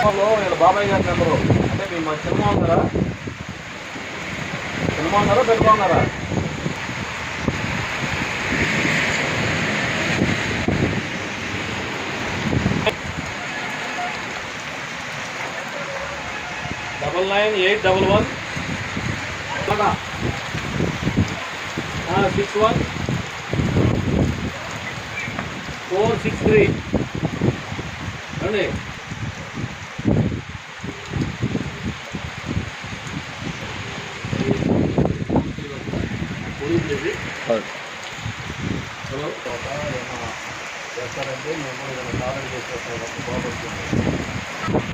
వీళ్ళ బాబాయ్ గారి నెంబరు అంటే మీ మా సినిమా ఉన్నారా పెట్టుకున్నారా 9981 61 463 అండి. హలో చేస్తారంటే మేము ఏదైనా సాధన చేసేస్తాం బాగుంటుంది.